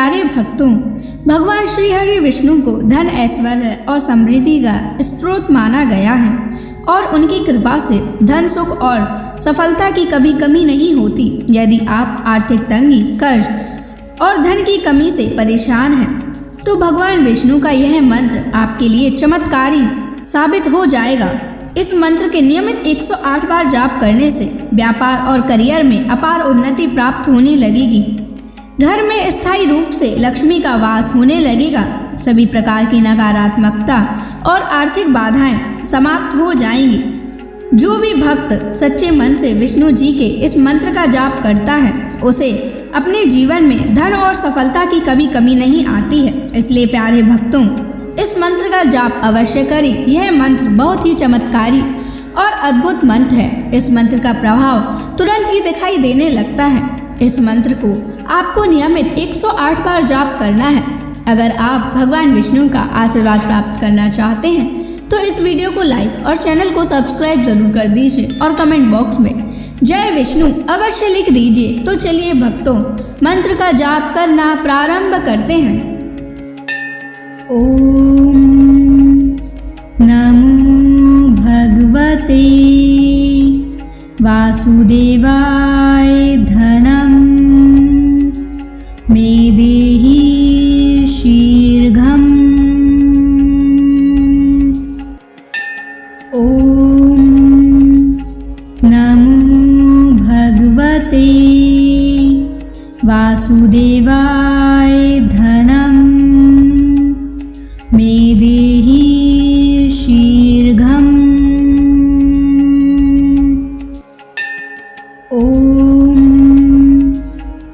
प्यारे भक्तों, भगवान श्री हरि विष्णु को धन, ऐश्वर्य और समृद्धि का स्रोत माना गया है और उनकी कृपा से धन, सुख और सफलता की कभी कमी नहीं होती। यदि आप आर्थिक तंगी, कर्ज और धन की कमी से परेशान हैं, तो भगवान विष्णु का यह मंत्र आपके लिए चमत्कारी साबित हो जाएगा। इस मंत्र के नियमित 108 बार जाप करने से व्यापार और करियर में अपार उन्नति प्राप्त होने लगेगी। घर में स्थायी रूप से लक्ष्मी का वास होने लगेगा। सभी प्रकार की नकारात्मकता और आर्थिक बाधाएं समाप्त हो जाएंगी। जो भी भक्त सच्चे मन से विष्णु जी के इस मंत्र का जाप करता है, उसे अपने जीवन में धन और सफलता की कभी कमी नहीं आती है। इसलिए प्यारे भक्तों, इस मंत्र का जाप अवश्य करें। यह मंत्र बहुत ही चमत्कारी और अद्भुत मंत्र है। इस मंत्र का प्रभाव तुरंत ही दिखाई देने लगता है। इस मंत्र को आपको नियमित 108 बार जाप करना है। अगर आप भगवान विष्णु का आशीर्वाद प्राप्त करना चाहते हैं तो इस वीडियो को लाइक और चैनल को सब्सक्राइब जरूर कर दीजिए और कमेंट बॉक्स में जय विष्णु अवश्य लिख दीजिए। तो चलिए भक्तों, मंत्र का जाप करना प्रारंभ करते हैं। ओम नमो भगवते वासुदेवाय धनम मे देहि शीघ्रम्। ओम नमो भगवते वासुदेवाय धनम मे देहि शीघ्रम्। ओम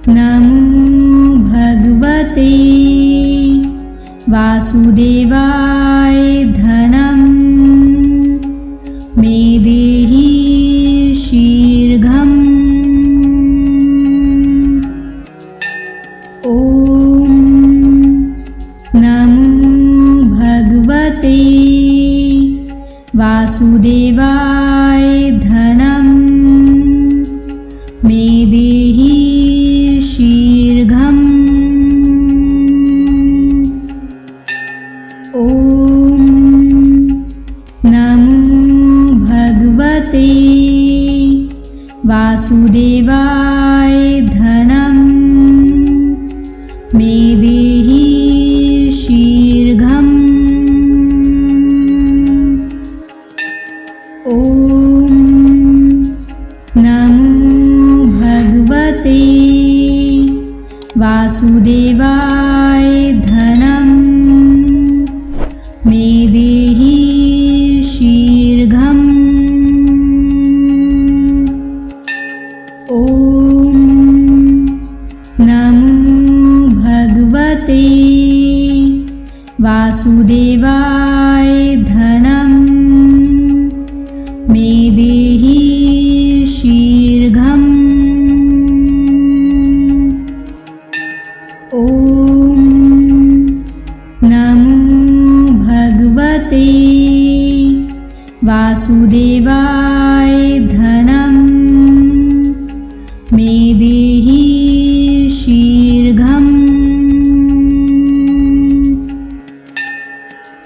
नमो भगवते वासुदेवाय धनम मे देहि शीघ्रम्। ओम नमो भगवते वासुदेवाय धनम मे देहि शीघ्रम्। ओम नमो भगवते वासुदेवाय धनम मे देहि शीघ्रम्। ओम नमो भगवते वासुदेवाय धनम मे देहि शीघ्रम्। ओम नमो भगवते वासुदेवाय धनम मे देहि शीघ्रम्। ओम नमो भगवते वासुदेवाय धनम मे देहि शीघ्रम्।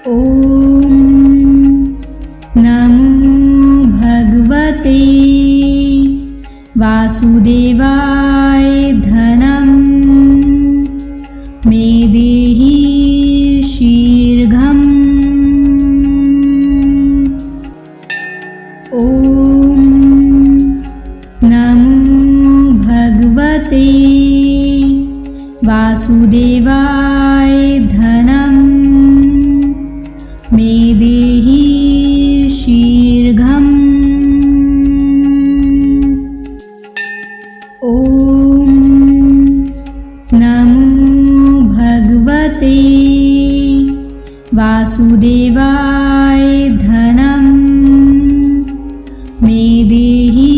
ओम नमो भगवते वासुदेवाय धनम मे देहि शीघ्रम्। ओम नमो भगवते वासुदेवाय धनम मे देहि शीघ्रम्। ओम नमो भगवते वासुदेवाय धनम मे देहि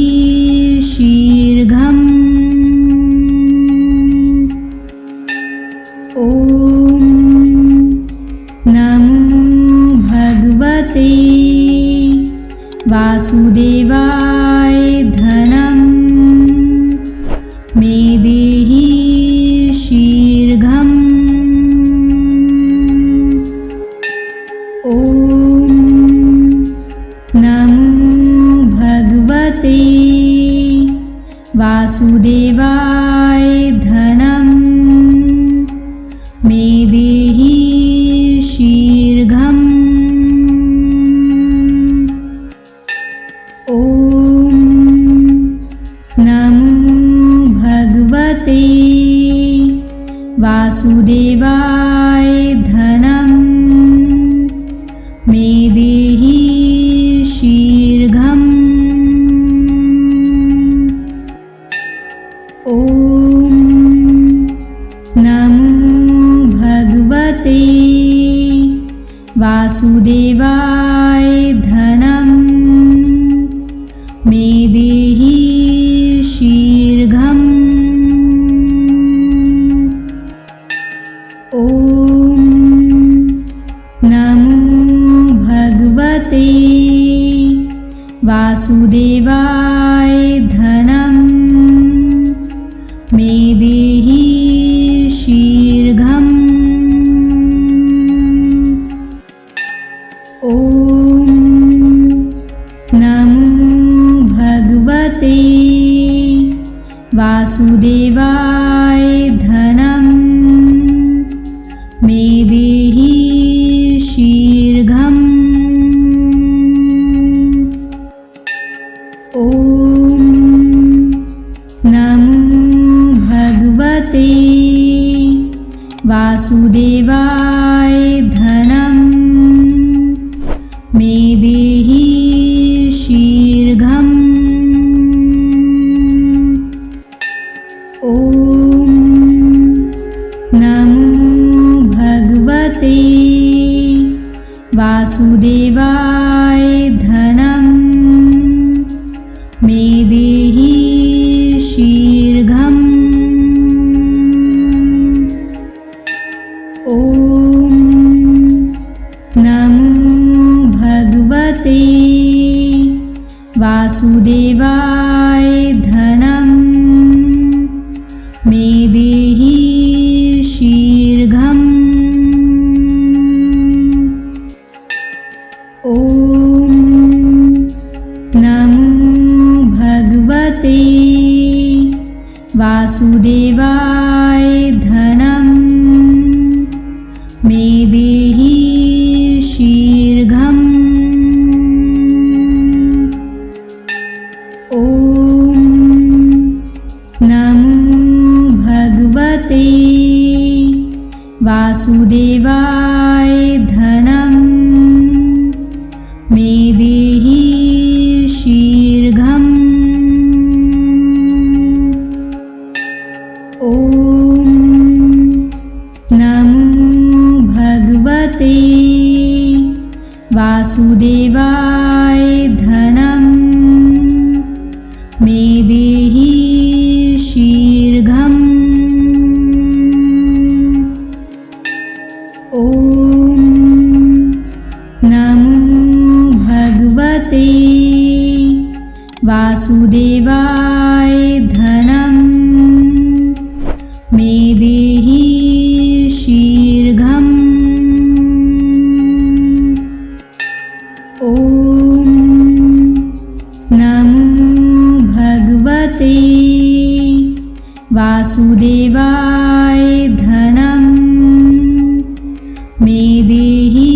शीघ्रम्। ओम नमो भगवते वासुदेवाय धनम मे देहि शीघ्रम्। वासुदेवाय धनं मे देहि शीघ्रम्। ॐ नमो भगवते वासुदेवाय धनं मे देहि शीघ्रम्। ॐ नमो भगवते वासुदेवाय धनं मे देहि शीघ्रम्। ॐ नमो भगवते वासुदेवाय धनं मे देहि शीघ्रम्। ॐ नमो भगवते वासुदेवाय धनं मे देहि शीघ्रम्। ॐ नमो भगवते वासुदेवाय धनं मे देहि शीघ्रम्। ॐ नमो भगवते वासुदेवाय धनं मे देहि शीघ्रम्। ॐ नमो भगवते वासुदेवाय धनं मे देहि शीघ्रम्। ॐ नमो भगवते वासुदेवाय धनं मे देहि शीघ्रम्। ॐ नमो भगवते वासुदेवाय धनं मे देहि शीघ्रम्। ॐ नमो भगवते वासुदेवाय धनं मे देहि शीघ्रम्। ॐ नमो भगवते वासुदेवाय धनं मे देहि शीघ्रम्। ॐ नमो भगवते वासुदेवाय धनं मे देहि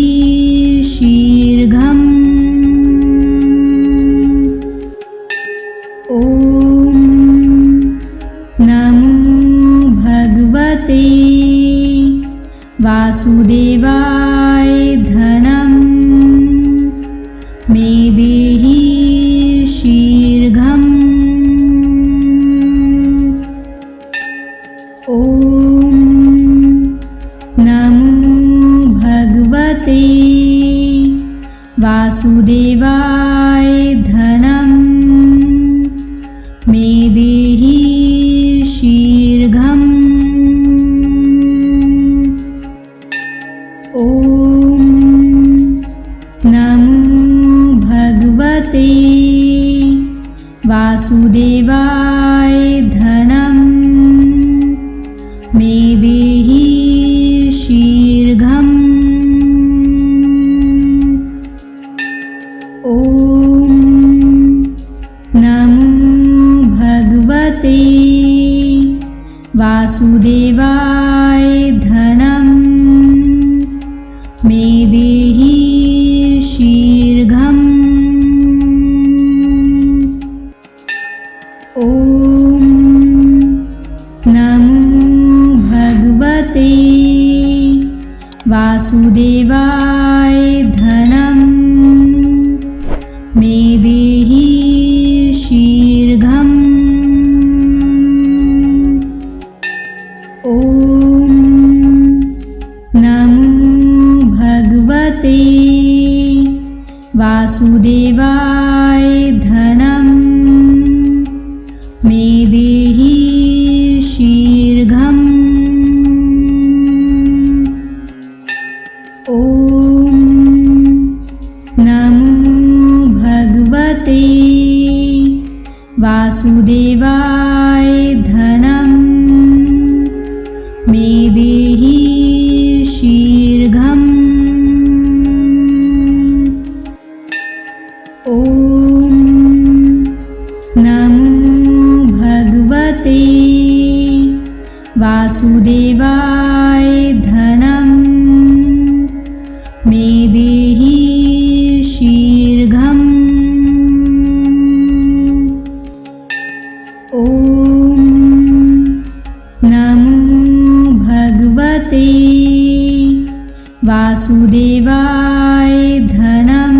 शीघ्रम्। ॐ नमो भगवते वासुदेवाय धनं मे देहि शीघ्रम्। ॐ नमो भगवते वासुदेवाय धनं मे देहि शीघ्रम्। ॐ नमो भगवते वासुदेवाय धनं मे देहि शीघ्रम्। ॐ नमो भगवते वासुदेवाय धनं मे देहि शीघ्रम्। ॐ नमो भगवते वासुदेवाय धनं मे देहि शीघ्रम्। ॐ नमो भगवते वासुदेवाय धनं मे देहि शीघ्रम्। ॐ नमो भगवते वासुदेवाय धनं मे देहि शीघ्रम्। ॐ नमो भगवते वासुदेवाय धनं मे देहि शीघ्रम्। ॐ नमो भगवते वासुदेवाय धनं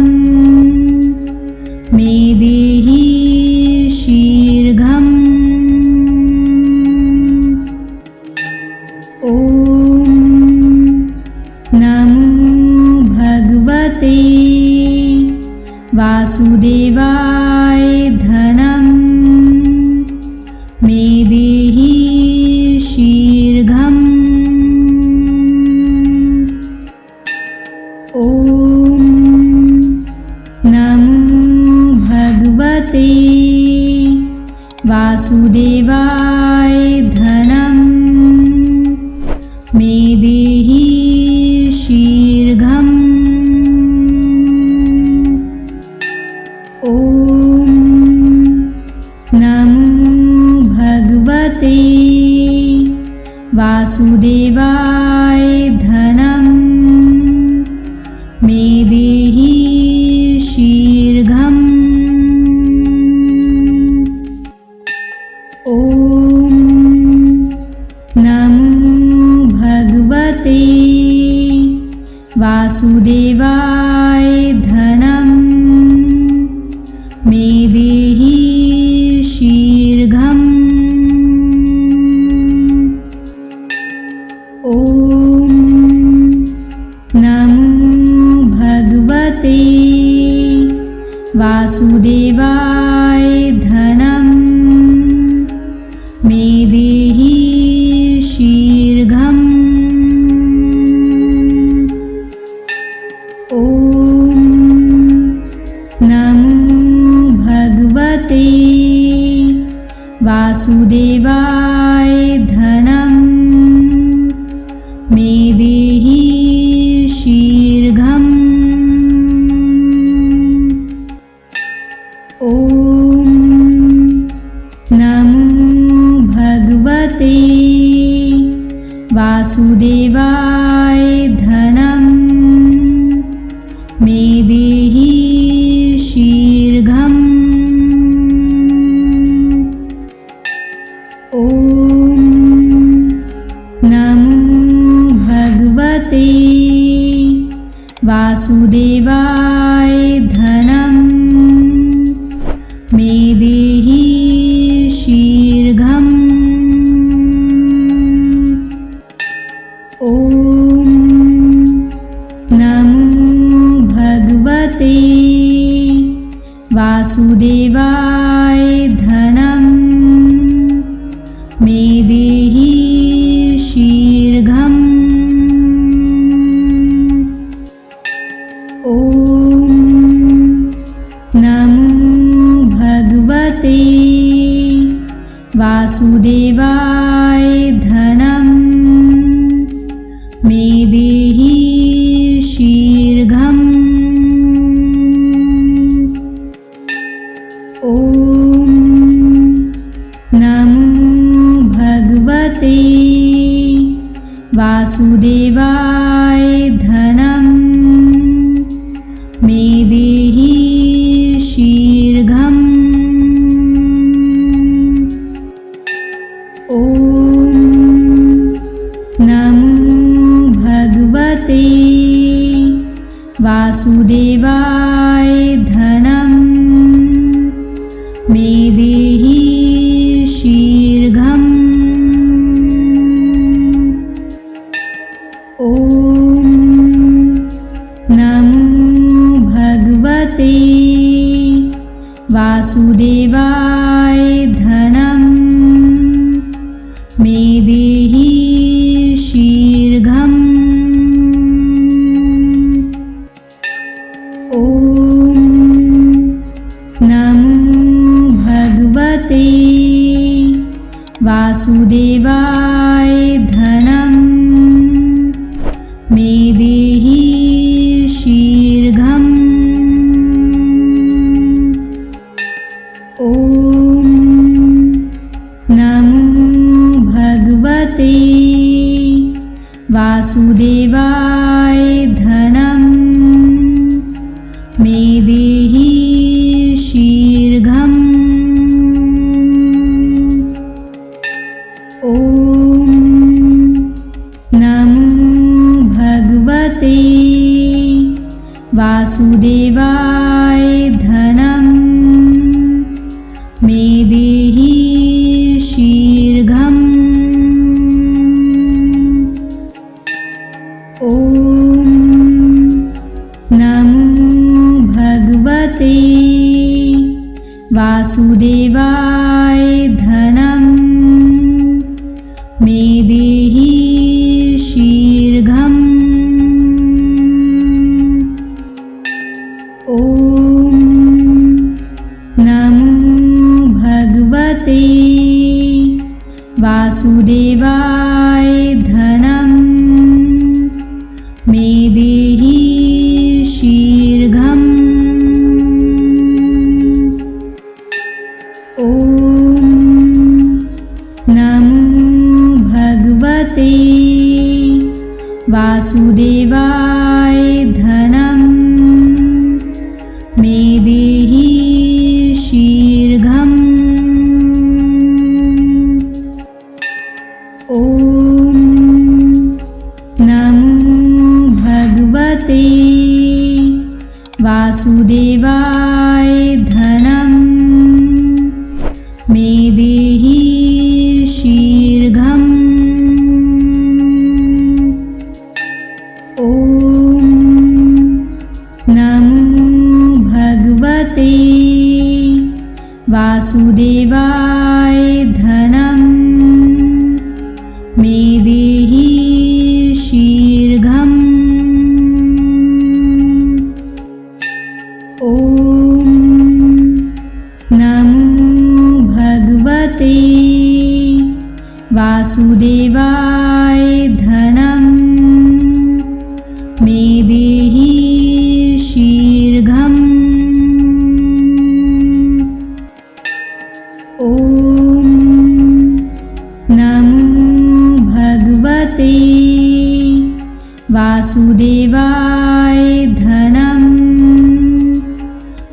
मे देहि शीघ्रम्। ॐ नमो भगवते वासुदेवाय धनं मे देहि शीघ्रम्। ॐ नमो भगवते वासुदेवाय धनं मे देहि शीघ्रम्। ॐ नमो भगवते वासुदेवाय धनं मे देहि शीघ्रम्। ॐ नमो भगवते वासुदेवाय धनं मे देहि शीघ्रम्। ॐ नमो भगवते वासुदेवाय धनं मे देहि शीघ्रम्। ॐ नमो भगवते वासुदेवाय धनं मे देहि शीघ्रम्। ॐ नमो भगवते वासुदेवाय धनं मे देहि शीघ्रम्। ॐ नमो भगवते वासुदेवाय धनं मे देहि शीघ्रम्। ॐ नमो भगवते वासुदेवाय धनं मे देहि शीघ्रम्। ॐ नमो भगवते वासुदेवाय धनं मे देहि शीघ्रम्। ॐ नमो भगवते वासुदेवाय धनं मे देहि शीघ्रम्। ॐ नमो भगवते वासुदेवाय धनं मे देहि शीघ्रम्। ॐ नमो भगवते वासुदेवाय धनं मे देहि शीघ्रम्। ॐ नमो भगवते वासुदेवाय धनं मे देहि शीघ्रम्। ॐ नमो भगवते वासुदेवाय धनं मे देहि शीघ्रम्। ॐ नमो भगवते वासुदेवाय धनं मे देहि शीघ्रम्। ॐ नमो भगवते वासुदेवाय धनं मे देहि शीघ्रम्। ॐ नमो भगवते वासुदेवाय धनं मे देहि शीघ्रम्। ॐ नमो भगवते वासुदेवाय धनं मे देहि शीघ्रम्। ॐ नमो भगवते वासुदेवाय धनं मे देहि शीघ्रम्। ॐ नमो भगवते वासुदेवाय धनं मे देहि शीघ्रम्। ॐ नमो भगवते वासुदेवाय धनं मे देहि शीघ्रम्। ॐ नमो भगवते वासुदेवाय धनं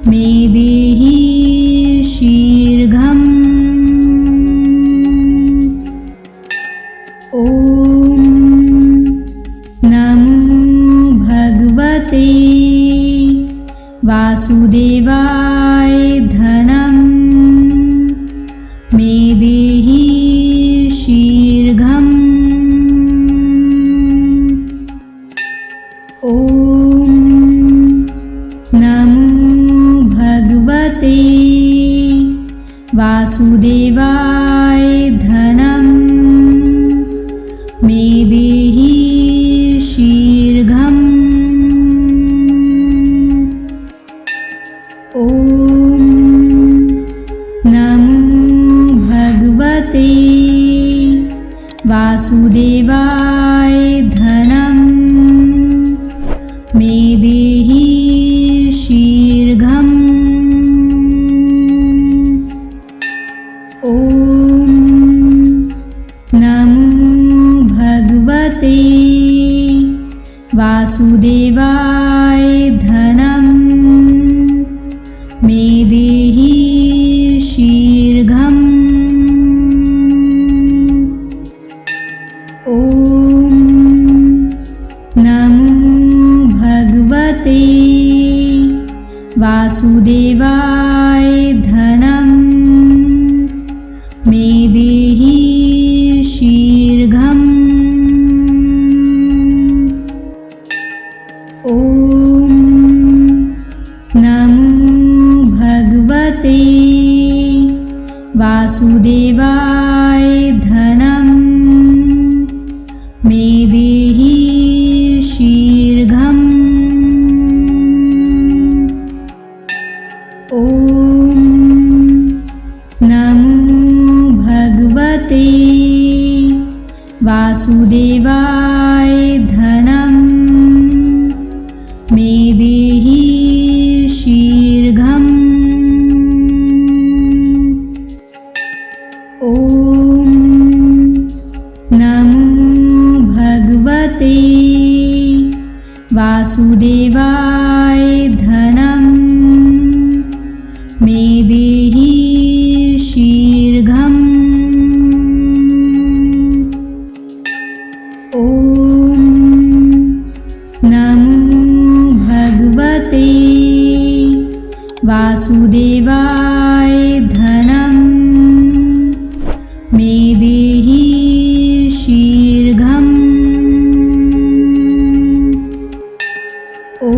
मे देहि शीघ्रम्। ॐ नमो भगवते वासुदेवाय धनं मे देहि शीघ्रम्। ॐ नमो भगवते वासुदेवाय धनं मे देहि शीघ्रम्। ॐ नमो भगवते वासुदेवाय धनं मे देहि शीघ्रम्। ॐ नमो भगवते वासुदेवाय धनं मे देहि शीघ्रम्। ॐ नमो भगवते वासुदेवाय धनं मे देहि शीघ्रम्। ॐ नमो भगवते वासुदेवाय धनं मे देहि शीघ्रम्। ॐ नमो भगवते वासुदेवाय धनं मे देहि शीघ्रम्। ॐ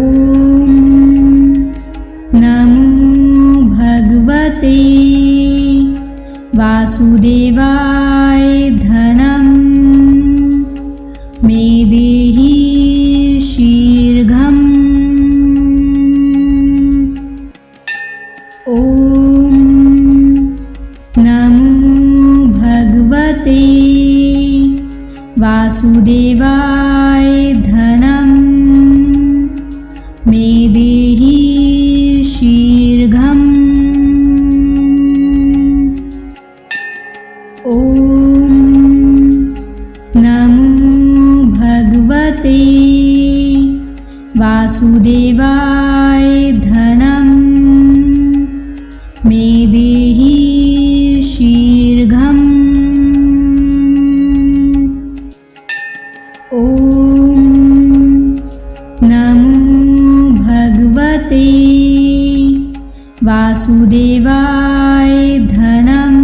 नमो भगवते वासुदेवाय धनं मे देहि शीघ्रम्। ॐ नमो भगवते वासुदेवाय धनं मे देहि शीघ्रम्। ॐ नमो भगवते वासुदेवाय धनं मे देहि शीघ्रम्। ॐ नमो भगवते वासुदेवाय धनं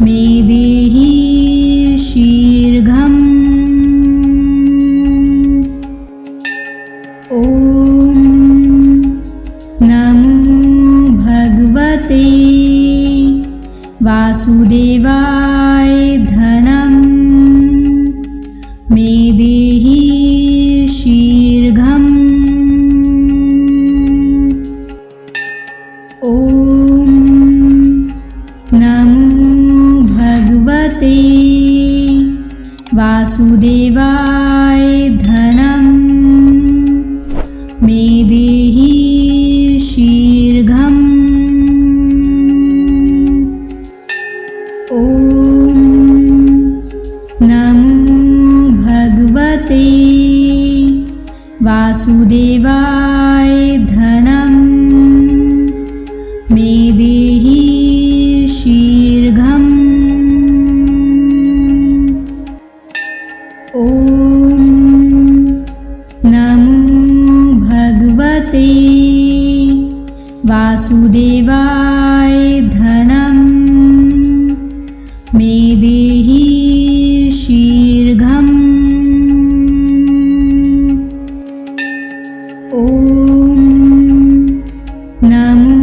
मे देहि शीघ्रम्। ॐ नमो भगवते वासुदेवाय धनं मे देहि शीघ्रम्। ॐ नमो भगवते वासुदेवाय धनं मे देहि शीघ्रम्। ॐ नमो भगवते वासुदेवाय धनं मे देहि शीघ्रम्। ॐ नमो भगवते वासुदेवाय धनं मे देहि शीघ्रम्। ॐ नमो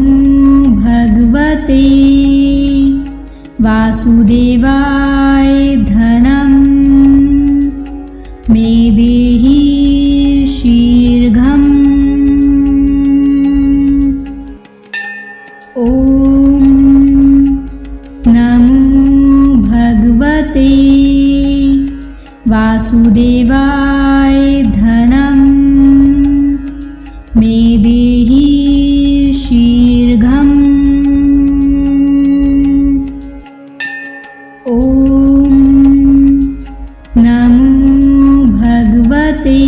भगवते वासुदेवाय धनं मे देहि शीघ्रम्। ॐ नमो भगवते वासुदेवाय धनं मे देहि शीघ्रम्। ॐ नमो भगवते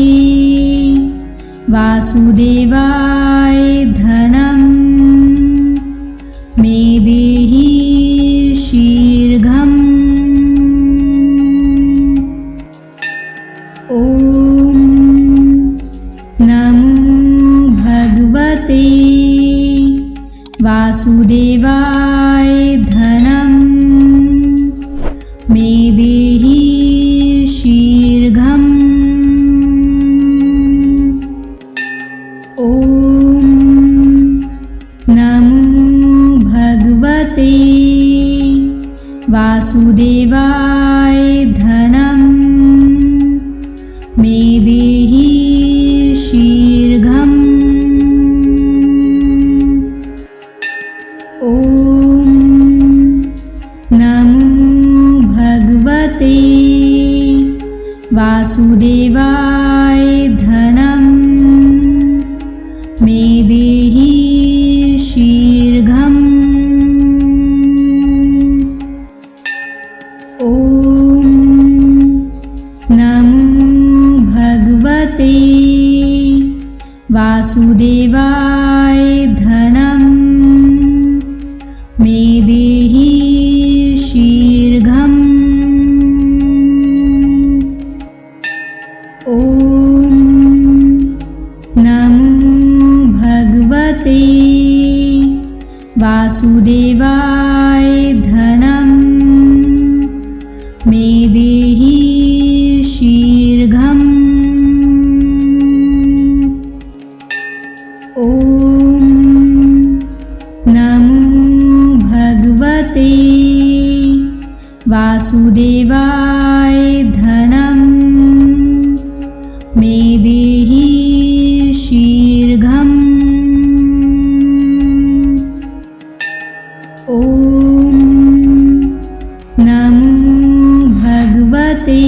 वासुदेवाय धनं मे देहि शीघ्रम्। ॐ नमो भगवते वासुदेवाय धनं मे देहि शीघ्रम्। ॐ नमो भगवते वासुदेवाय धनं मे देहि शीघ्रम्। ॐ नमो भगवते वासुदेवाय धनं मे देहि शीघ्रम्। ॐ नमो भगवते वासुदेवाय धनं मे देहि शीघ्रम्। ॐ नमो भगवते वासुदेवाय धनं मे देहि शीघ्रम्। ॐ नमो भगवते वासुदेवाय धनं मे देहि शीघ्रम्। ॐ नमो भगवते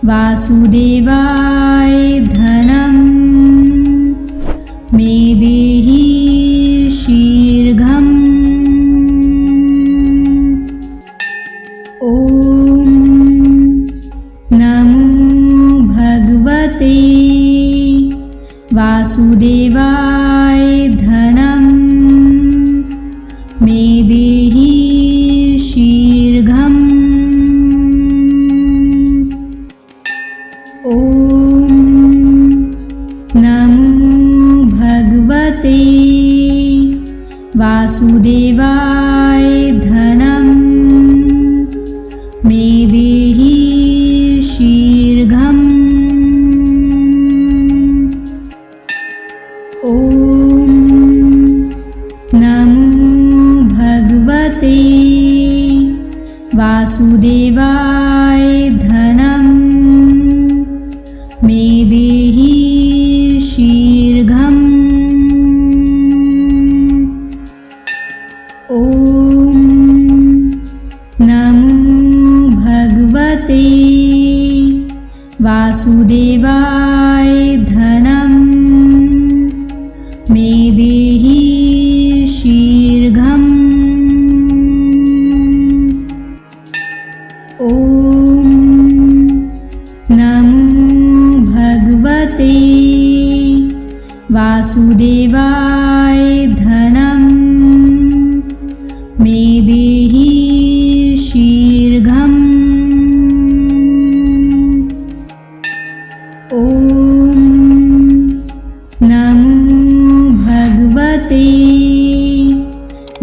वासुदेवाय धनं मे देहि शीघ्रम्। ॐ नमो भगवते वासुदेवाय धनं मे देहि शीघ्रम्। ॐ नमो भगवते वासुदेवाय धनं मे देहि शीघ्रम्। ॐ नमो भगवते वासुदेवाय धनं मे देहि शीघ्रम्। ॐ नमो भगवते वासुदेवाय धनं मे देहि शीघ्रम्। ॐ नमो भगवते वासुदेवाय धनं मे देहि शीघ्रम्। ॐ नमो भगवते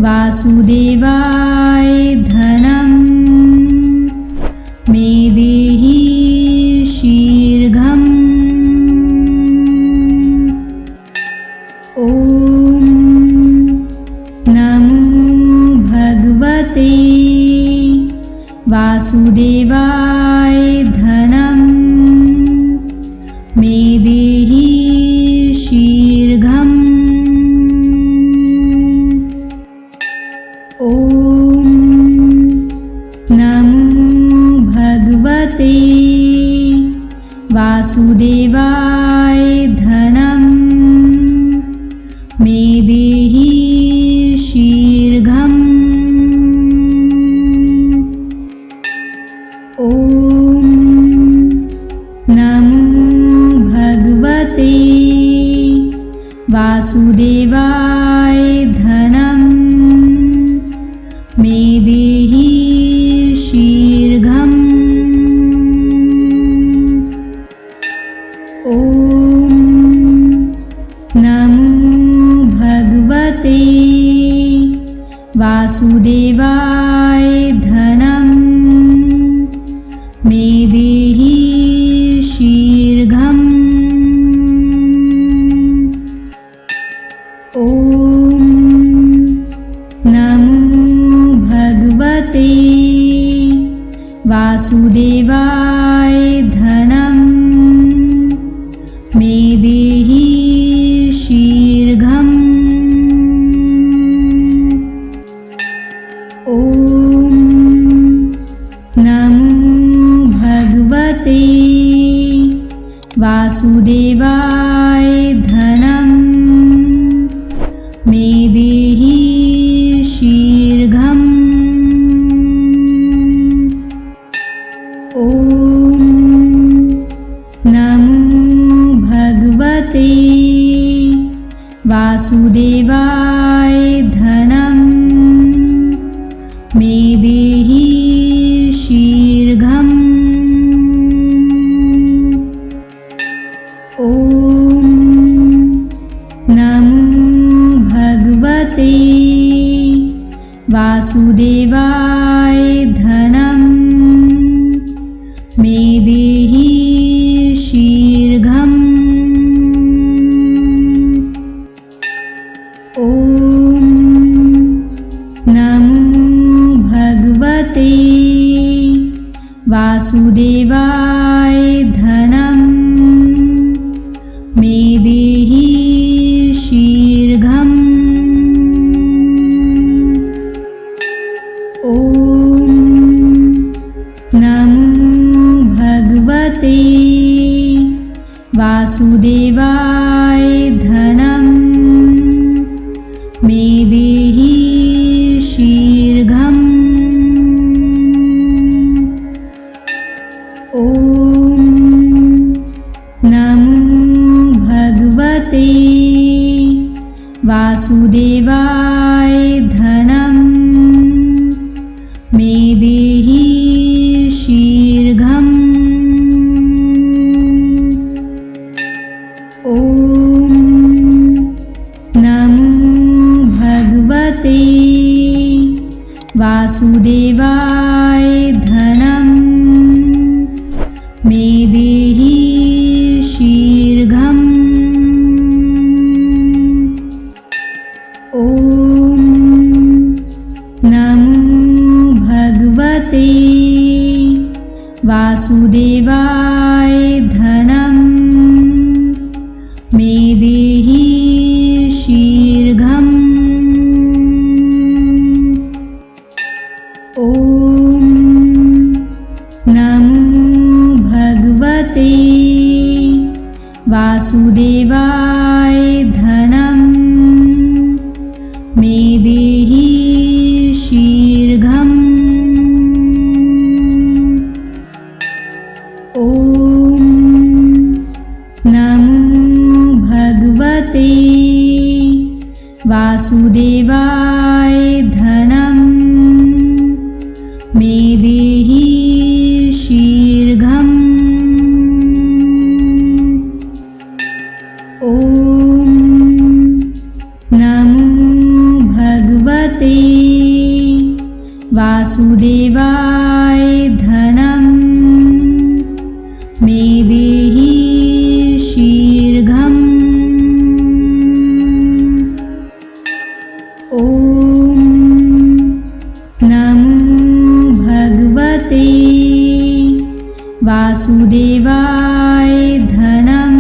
वासुदेवाय धनं मे देहि शीघ्रम्। ॐ नमो भगवते वासुदेवाय धनं मे देहि शीघ्रम्। ॐ नमो भगवते वासुदेवाय धनं मे देहि शीघ्रम्। ॐ नमो भगवते वासुदेवाय धनं मे देहि शीघ्रम्। ॐ नमो भगवते वासुदेवाय धनं मे देहि शीघ्रम्। ॐ नमो भगवते वासुदेवाय धनं मे देहि शीघ्रम्। ॐ नमो भगवते वासुदेवाय धनं मे देहि शीघ्रम्। ॐ नमो भगवते वासुदेवाय धनं मे देहि शीघ्रम्। ॐ नमो भगवते वासुदेवाय धनं मे देहि शीघ्रम्। ॐ नमो भगवते वासुदेवाय धनं मे देहि शीघ्रम्। ॐ नमो भगवते वासुदेवाय धनं मे देहि शीघ्रम्। ॐ नमो भगवते वासुदेवाय धनं मे देहि शीघ्रम्। ॐ नमो भगवते वासुदेवाय धनं मे देहि शीघ्रम्। ॐ नमो भगवते वासुदेवाय धनं मे देहि शीघ्रम्। ॐ नमो भगवते वासुदेवाय धनं मे देहि शीघ्रम्। ॐ नमो भगवते वासुदेवाय धनं मे देहि शीघ्रम्। ॐ नमो भगवते वासुदेवाय धनं मे देहि शीघ्रम्। ॐ नमो भगवते वासुदेवाय धनं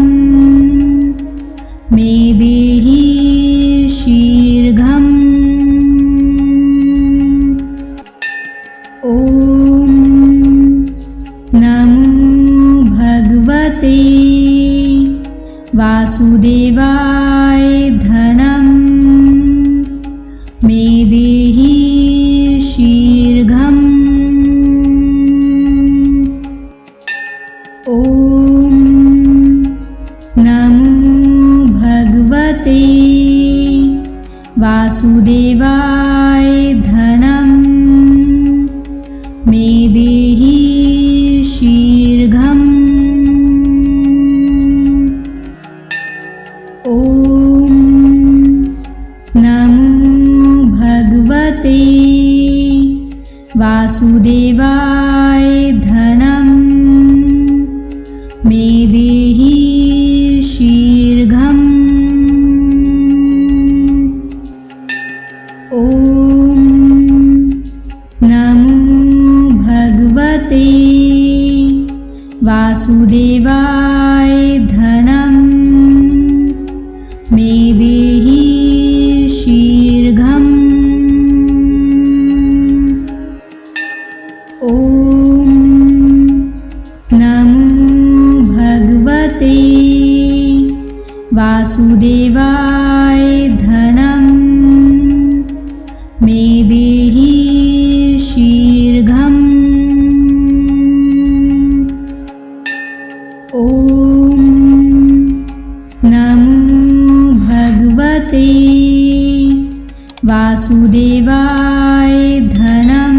मे देहि शीघ्रम्। ॐ नमो भगवते वासुदेवाय धनं मे देहि शीघ्रम्। ॐ नमो भगवते वासुदेवाय धनं मे देहि शीघ्रम्। ॐ नमो भगवते वासुदेवाय धनं मे देहि शीघ्रम्। ॐ नमो वासुदेवाय धनं मे देहि शीघ्रम्। ॐ नमो भगवते वासुदेवाय धनं मे देहि शीघ्रम्। ॐ नमो भगवते वासुदेवाय धनं